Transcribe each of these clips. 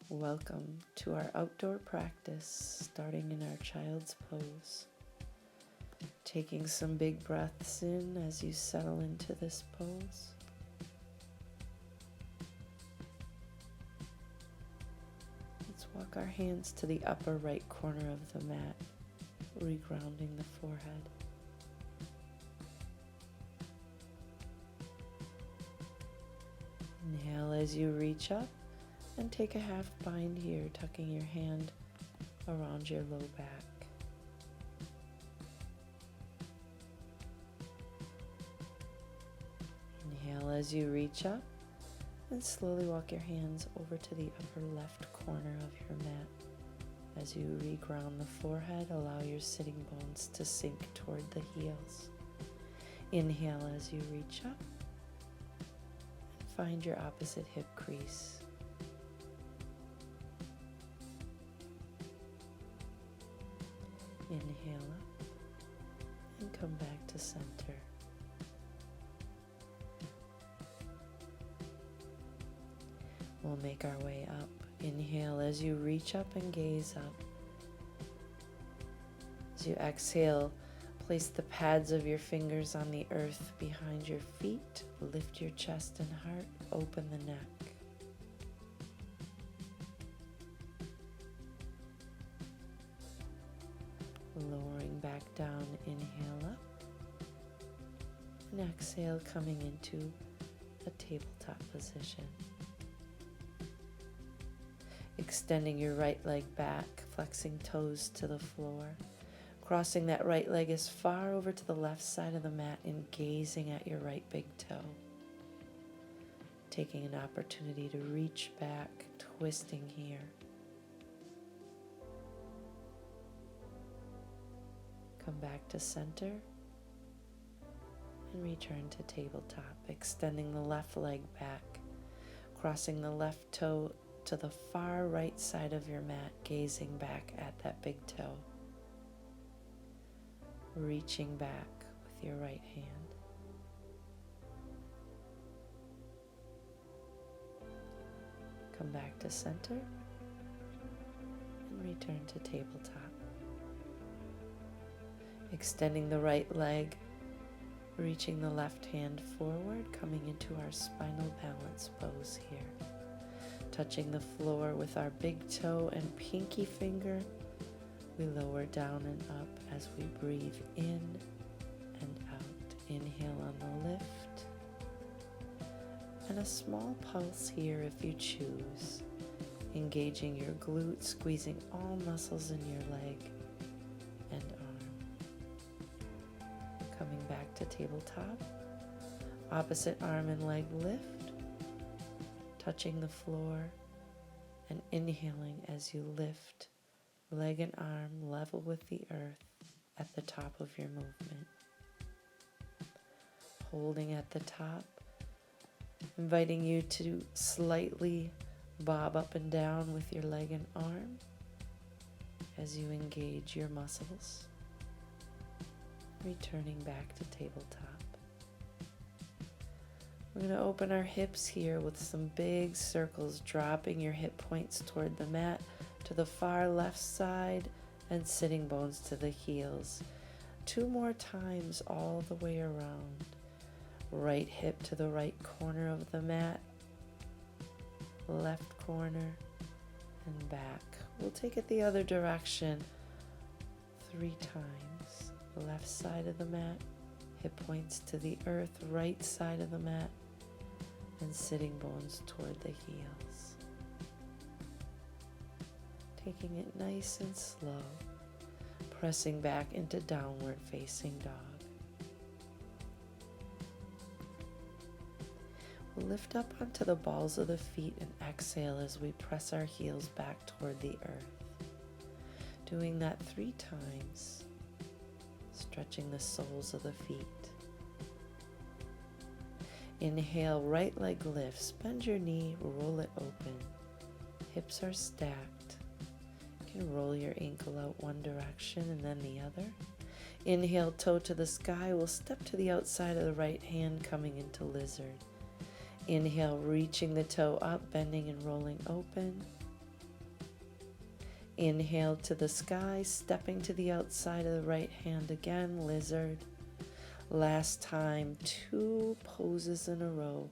Welcome to our outdoor practice, starting in our child's pose. Taking some big breaths in as you settle into this pose. Let's walk our hands to the upper right corner of the mat, regrounding the forehead. Inhale as you reach up and take a half bind here, tucking your hand around your low back. Inhale as you reach up and slowly walk your hands over to the upper left corner of your mat. As you reground the forehead, allow your sitting bones to sink toward the heels. Inhale as you reach up and find your opposite hip crease. Inhale up and come back to center. We'll make our way up. Inhale as you reach up and gaze up. As you exhale, place the pads of your fingers on the earth behind your feet. Lift your chest and heart. Open the neck. Lowering back down, inhale up. And exhale, coming into a tabletop position. Extending your right leg back, flexing toes to the floor. Crossing that right leg as far over to the left side of the mat and gazing at your right big toe. Taking an opportunity to reach back, twisting here. Come back to center and return to tabletop, extending the left leg back, crossing the left toe to the far right side of your mat, gazing back at that big toe. Reaching back with your right hand. Come back to center and return to tabletop. Extending the right leg, reaching the left hand forward, coming into our spinal balance pose here. Touching the floor with our big toe and pinky finger, we lower down and up as we breathe in and out. Inhale on the lift. And a small pulse here if you choose. Engaging your glutes, squeezing all muscles in your leg and arm. Coming back to tabletop. Opposite arm and leg lift. Touching the floor and inhaling as you lift leg and arm level with the earth at the top of your movement. Holding at the top, inviting you to slightly bob up and down with your leg and arm as you engage your muscles. Returning back to tabletop. We're going to open our hips here with some big circles, dropping your hip points toward the mat to the far left side and sitting bones to the heels. 2 more times all the way around. Right hip to the right corner of the mat, left corner, and back. We'll take it the other direction 3 times. Left side of the mat, hip points to the earth, right side of the mat, and sitting bones toward the heels. Taking it nice and slow, pressing back into downward facing dog. We'll lift up onto the balls of the feet and exhale as we press our heels back toward the earth. Doing that 3 times, stretching the soles of the feet. Inhale, right leg lifts, bend your knee, roll it open. Hips are stacked. You can roll your ankle out one direction and then the other. Inhale, toe to the sky. We'll step to the outside of the right hand, coming into lizard. Inhale, reaching the toe up, bending and rolling open. Inhale to the sky, stepping to the outside of the right hand again, lizard. Last time, 2 poses in a row,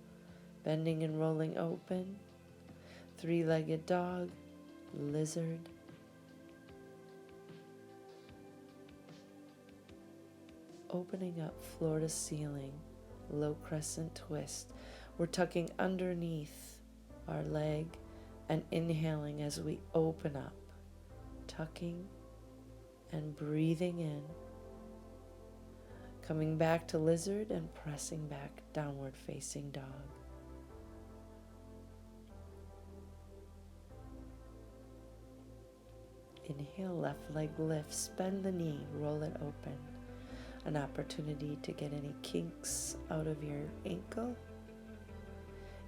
bending and rolling open. 3-legged dog, lizard. Opening up floor to ceiling, low crescent twist. We're tucking underneath our leg and inhaling as we open up, tucking and breathing in. Coming back to lizard and pressing back, downward facing dog. Inhale, left leg lifts, bend the knee, roll it open. An opportunity to get any kinks out of your ankle.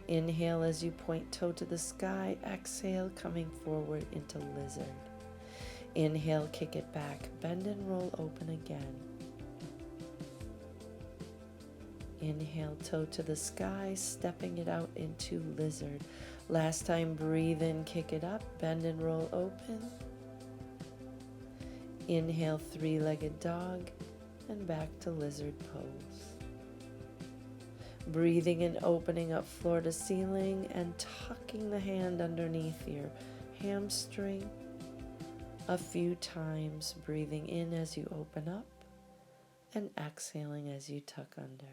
Inhale as you point toe to the sky. Exhale, coming forward into lizard. Inhale, kick it back, bend and roll open again. Inhale, toe to the sky, stepping it out into lizard. Last time, breathe in, kick it up, bend and roll open. Inhale, 3-legged dog, and back to lizard pose. Breathing and opening up floor to ceiling and tucking the hand underneath your hamstring a few times, breathing in as you open up and exhaling as you tuck under.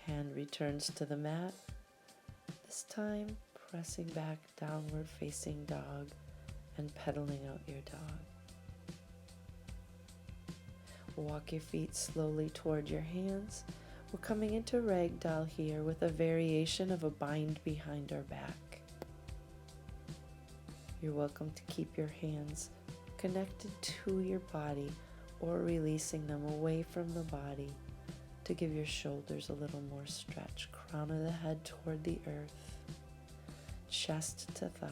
Hand returns to the mat, this time pressing back, downward facing dog and pedaling out your dog. Walk your feet slowly toward your hands. We're coming into ragdoll here with a variation of a bind behind our back. You're welcome to keep your hands connected to your body or releasing them away from the body to give your shoulders a little more stretch. Crown of the head toward the earth, chest to thighs.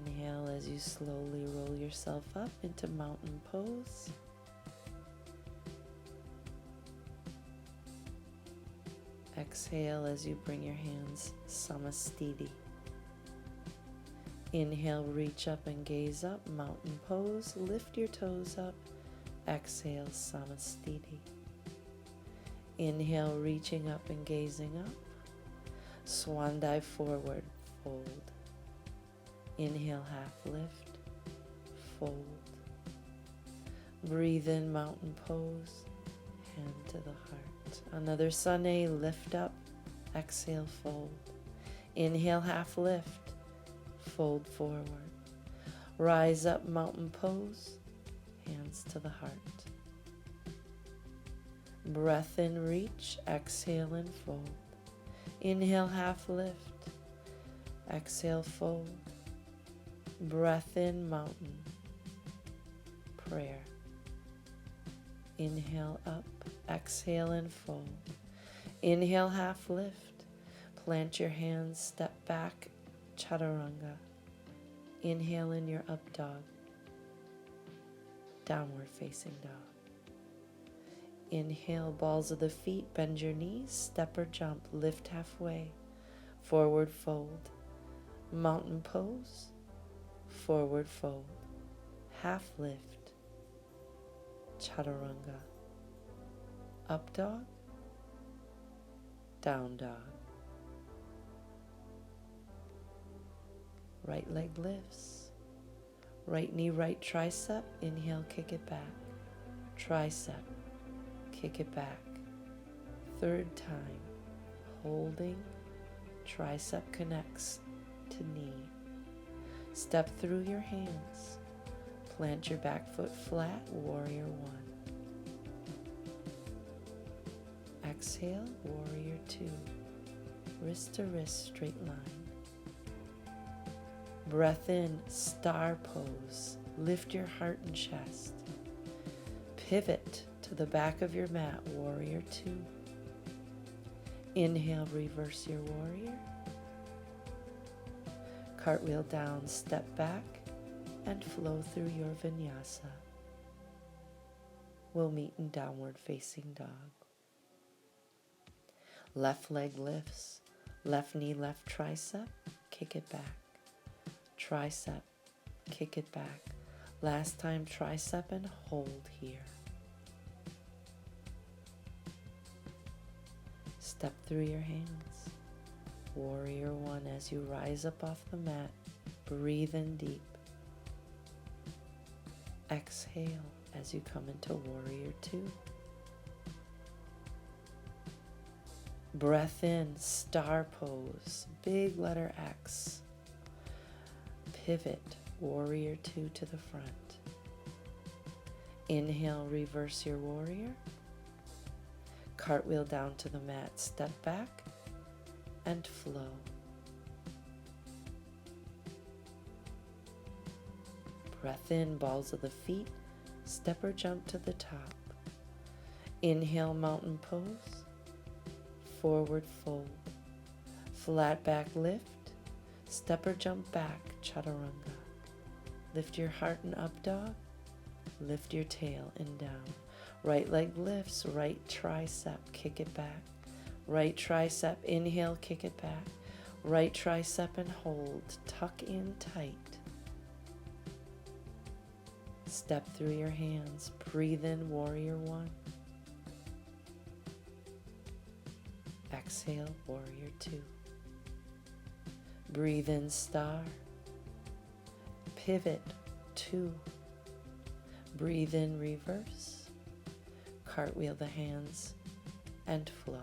Inhale as you slowly roll yourself up into mountain pose. Exhale as you bring your hands Samastiti. Inhale, reach up and gaze up, mountain pose. Lift your toes up. Exhale, Samastiti. Inhale, reaching up and gazing up. Swan dive forward, fold. Inhale, half lift, fold. Breathe in, mountain pose, hand to the heart. Another Sunny, lift up, exhale, fold. Inhale, half lift, fold forward. Rise up, mountain pose, hands to the heart. Breath in, reach, exhale and fold. Inhale, half lift, exhale, fold. Breath in, mountain, prayer. Inhale up, exhale and fold. Inhale, half lift. Plant your hands, step back, chaturanga. Inhale in your up dog. Downward facing dog. Inhale, balls of the feet, bend your knees, step or jump, lift halfway. Forward fold. Mountain pose. Forward fold, half lift, chaturanga, up dog, down dog. Right leg lifts, right knee, right tricep, inhale, kick it back, tricep, kick it back. Third time, holding, tricep connects to knee. Step through your hands. Plant your back foot flat, warrior one. Exhale, warrior two. Wrist to wrist, straight line. Breath in, star pose. Lift your heart and chest. Pivot to the back of your mat, warrior two. Inhale, reverse your warrior. Cartwheel down, step back, and flow through your vinyasa. We'll meet in downward facing dog. Left leg lifts, Left knee, left tricep, kick it back. Tricep, kick it back. Last time, tricep and hold here. Step through your hands. Warrior one as you rise up off the mat. Breathe in deep. Exhale as you come into warrior two. Breath in, star pose, big letter X. Pivot, warrior two to the front. Inhale, reverse your warrior. Cartwheel down to the mat, step back and flow. Breath in, balls of the feet, step or jump to the top. Inhale, mountain pose. Forward fold. Flat back lift. Step or jump back, chaturanga. Lift your heart and up dog. Lift your tail and down. Right leg lifts, right tricep, kick it back. Right tricep, inhale, kick it back. Right tricep and hold, tuck in tight. Step through your hands, breathe in, warrior one. Exhale, warrior two. Breathe in, star. Pivot, two. Breathe in, reverse. Cartwheel the hands and flow.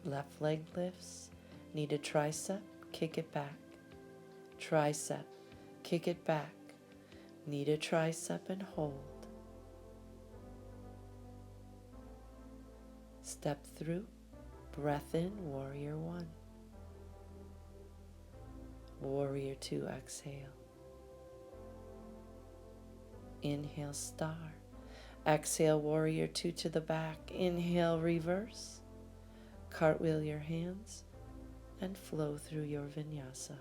Left leg lifts, knee to tricep, kick it back. Tricep, kick it back. Knee to tricep and hold. Step through, breath in, warrior one. Warrior two, exhale. Inhale, star. Exhale, warrior two to the back. Inhale, reverse. Cartwheel your hands and flow through your vinyasa.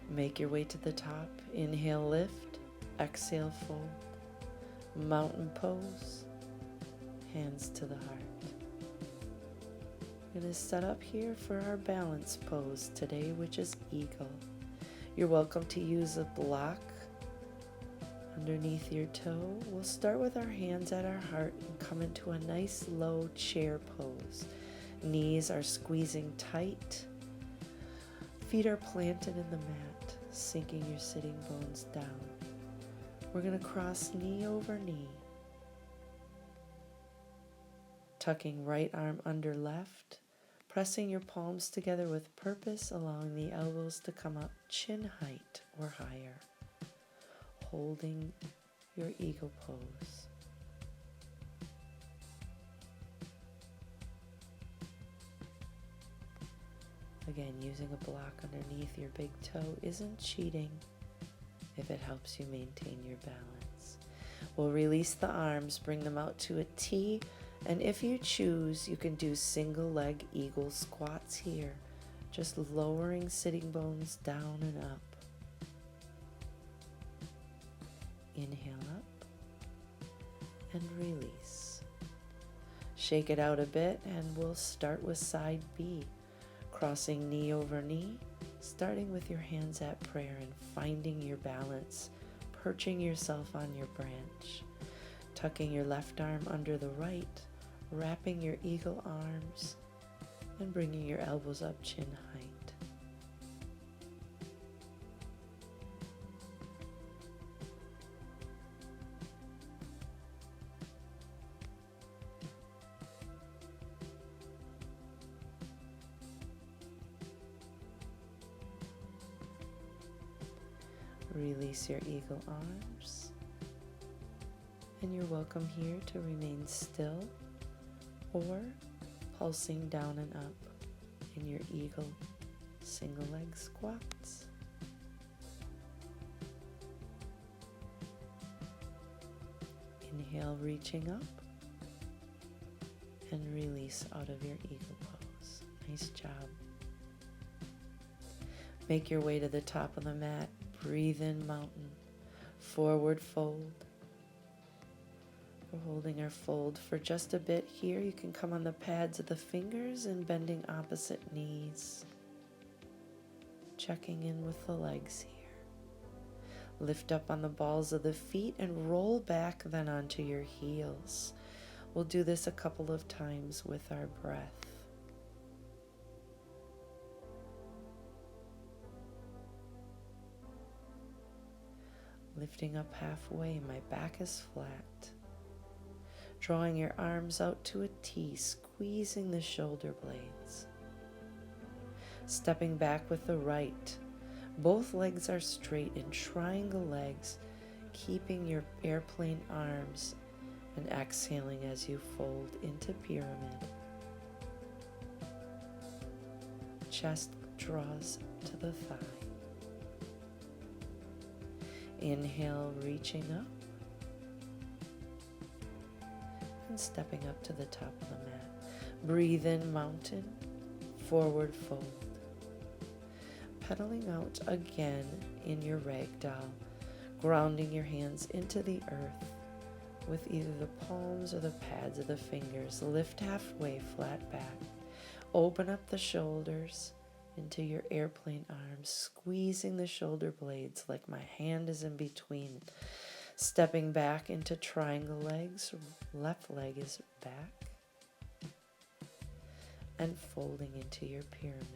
Make your way to the top. Inhale, lift. Exhale, fold. Mountain pose. Hands to the heart. We're going to set up here for our balance pose today, which is eagle. You're welcome to use a block underneath your toe. We'll start with our hands at our heart and come into a nice low chair pose. Knees are squeezing tight. Feet are planted in the mat, sinking your sitting bones down. We're going to cross knee over knee. Tucking right arm under left. Pressing your palms together with purpose, allowing the elbows to come up chin height or higher. Holding your eagle pose. Again, using a block underneath your big toe isn't cheating if it helps you maintain your balance. We'll release the arms, bring them out to a T, and if you choose, you can do single leg eagle squats here, just lowering sitting bones down and up. Inhale up and release. Shake it out a bit and we'll start with side B. Crossing knee over knee, starting with your hands at prayer and finding your balance, perching yourself on your branch, tucking your left arm under the right, wrapping your eagle arms, and bringing your elbows up chin height. Release your eagle arms, and you're welcome here to remain still or pulsing down and up in your eagle single leg squats. Inhale, reaching up, and release out of your eagle pose. Nice job. Make your way to the top of the mat. Breathe in mountain. Forward fold. We're holding our fold for just a bit here. You can come on the pads of the fingers and bending opposite knees. Checking in with the legs here. Lift up on the balls of the feet and roll back then onto your heels. We'll do this a couple of times with our breath. Lifting up halfway, my back is flat. Drawing your arms out to a T, squeezing the shoulder blades. Stepping back with the right. Both legs are straight in triangle legs, keeping your airplane arms and exhaling as you fold into pyramid. Chest draws to the thigh. Inhale, reaching up and stepping up to the top of the mat. Breathe in, mountain, forward fold. Pedaling out again in your ragdoll, grounding your hands into the earth with either the palms or the pads of the fingers. Lift halfway, flat back. Open up the shoulders into your airplane arms, squeezing the shoulder blades like my hand is in between. Stepping back into triangle legs, left leg is back, and folding into your pyramid.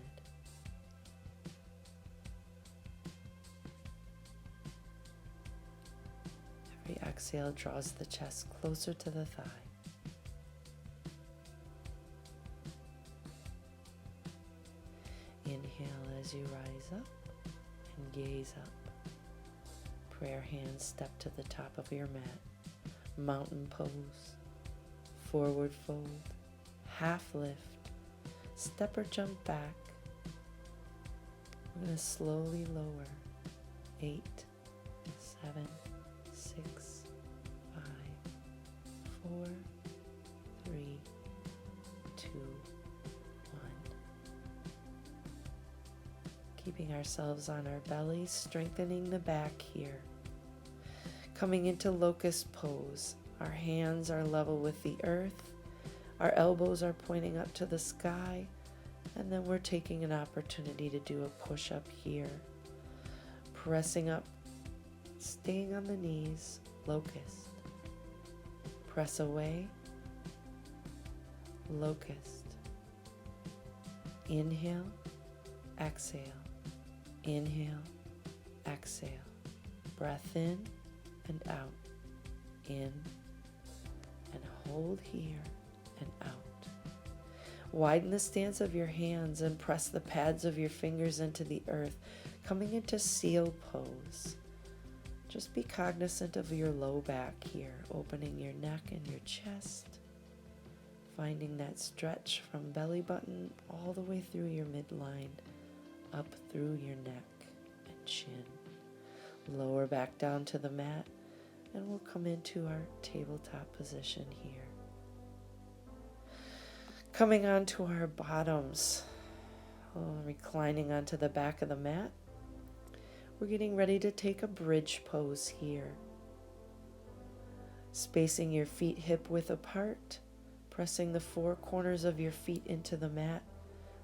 Every exhale draws the chest closer to the thigh. Inhale as you rise up and gaze up. Prayer hands step to the top of your mat. Mountain pose. Forward fold. Half lift. Step or jump back. We're going to slowly lower. 8, 7, 6, 5, 4, 3, 2, 1. Keeping ourselves on our bellies, strengthening the back here. Coming into locust pose. Our hands are level with the earth. Our elbows are pointing up to the sky. And then we're taking an opportunity to do a push-up here. Pressing up, staying on the knees, locust. Press away, locust. Inhale, exhale. Inhale, exhale. Breath in and out. In and hold here and out. Widen the stance of your hands and press the pads of your fingers into the earth, coming into seal pose. Just be cognizant of your low back here, opening your neck and your chest, finding that stretch from belly button all the way through your midline, up through your neck and chin. Lower back down to the mat, and we'll come into our tabletop position here. Coming onto our bottoms, reclining onto the back of the mat. We're getting ready to take a bridge pose here. Spacing your feet hip width apart, pressing the four corners of your feet into the mat,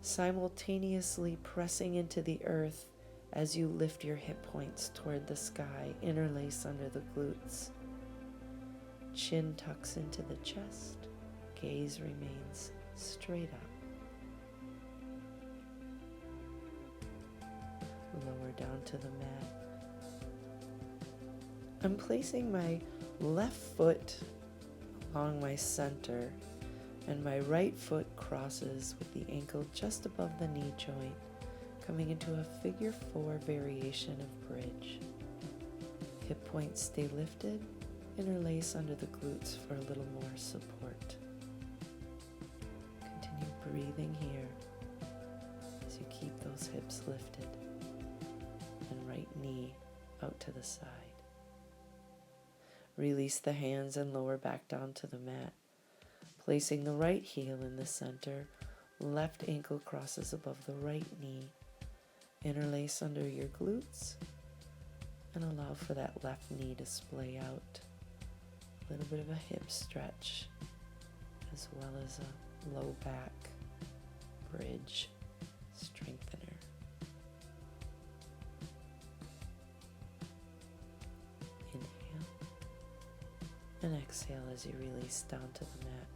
simultaneously pressing into the earth as you lift your hip points toward the sky, interlace under the glutes. Chin tucks into the chest, gaze remains straight up. Lower down to the mat. I'm placing my left foot along my center, and my right foot crosses with the ankle just above the knee joint, coming into a figure 4 variation of bridge. Hip points stay lifted, interlace under the glutes for a little more support. Continue breathing here as you keep those hips lifted and right knee out to the side. Release the hands and lower back down to the mat. Placing the right heel in the center, left ankle crosses above the right knee. Interlace under your glutes and allow for that left knee to splay out. A little bit of a hip stretch as well as a low back bridge strengthener. Inhale and exhale as you release down to the mat.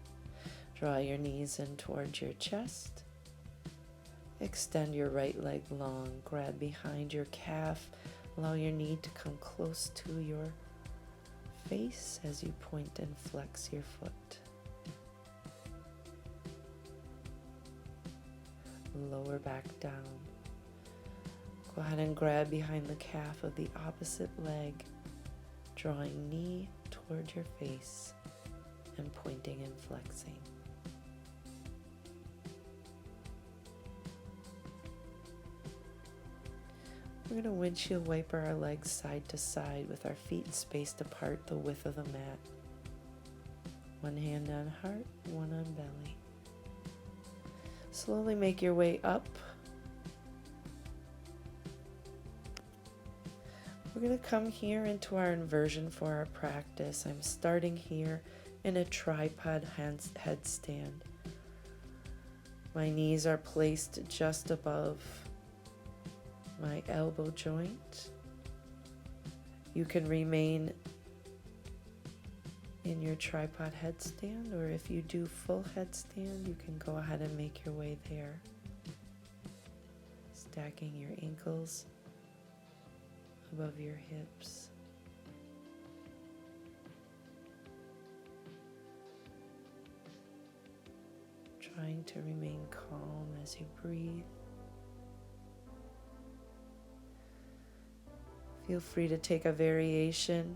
Draw your knees in towards your chest. Extend your right leg long. Grab behind your calf. Allow your knee to come close to your face as you point and flex your foot. Lower back down. Go ahead and grab behind the calf of the opposite leg, drawing knee toward your face and pointing and flexing. We're going to windshield wiper our legs side to side with our feet spaced apart the width of the mat. One hand on heart, one on belly. Slowly make your way up. We're going to come here into our inversion for our practice. I'm starting here in a tripod headstand. My knees are placed just above my elbow joint. You can remain in your tripod headstand, or if you do full headstand, you can go ahead and make your way there. Stacking your ankles above your hips. Trying to remain calm as you breathe. Feel free to take a variation,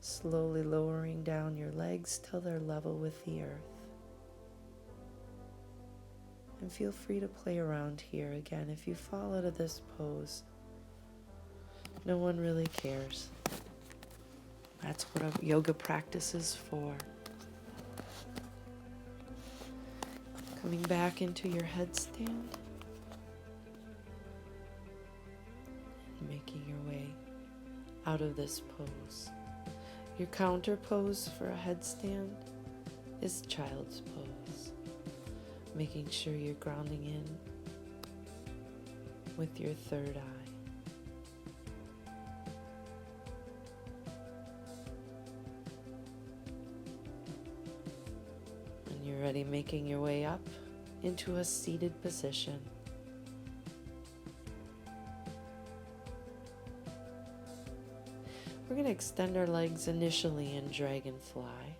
slowly lowering down your legs till they're level with the earth. And feel free to play around here again. If you fall out of this pose, no one really cares. That's what a yoga practice is for. Coming back into your headstand. Making your way out of this pose. Your counter pose for a headstand is child's pose. Making sure you're grounding in with your third eye. When you're ready, making your way up into a seated position. We're going to extend our legs initially in dragonfly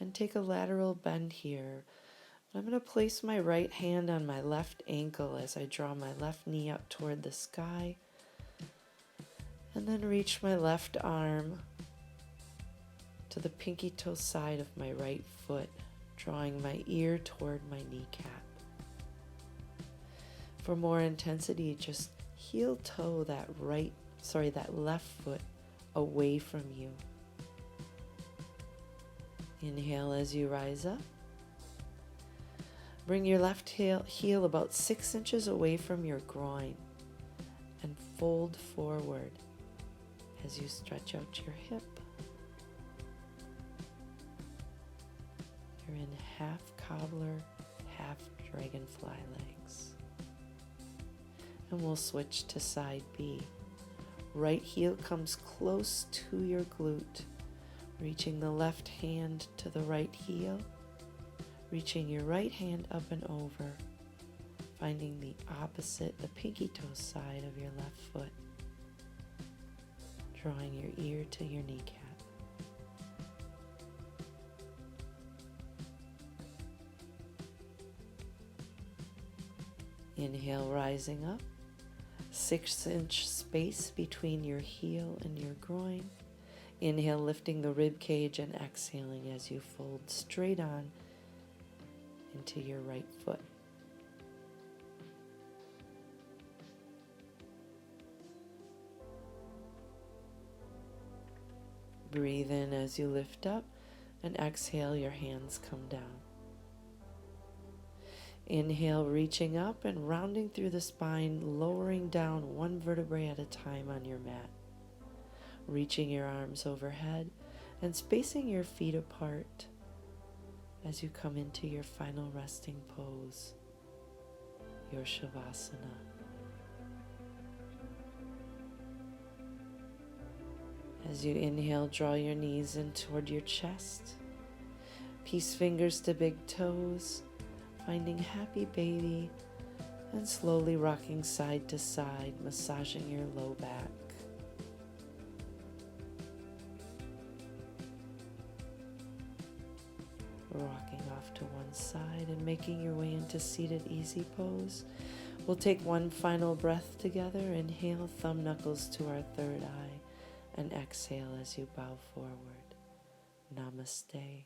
and take a lateral bend here. I'm going to place my right hand on my left ankle as I draw my left knee up toward the sky, and then reach my left arm to the pinky toe side of my right foot, drawing my ear toward my kneecap. For more intensity, just heel toe that left foot away from you. Inhale as you rise up. Bring your left heel about 6 inches away from your groin and fold forward as you stretch out your hip. You're in half cobbler, half dragonfly legs. And we'll switch to side B. Right heel comes close to your glute, reaching the left hand to the right heel, reaching your right hand up and over, finding the opposite, the pinky toe side of your left foot, drawing your ear to your kneecap. Inhale, rising up. 6-inch space between your heel and your groin. Inhale, lifting the rib cage, and exhaling as you fold straight on into your right foot. Breathe in as you lift up. And exhale, your hands come down. Inhale, reaching up and rounding through the spine, lowering down one vertebrae at a time on your mat. Reaching your arms overhead and spacing your feet apart as you come into your final resting pose, your Shavasana. As you inhale, draw your knees in toward your chest. Peace fingers to big toes, finding happy baby, and slowly rocking side to side, massaging your low back. Rocking off to one side and making your way into seated easy pose. We'll take one final breath together. Inhale, thumb knuckles to our third eye, and exhale as you bow forward. Namaste.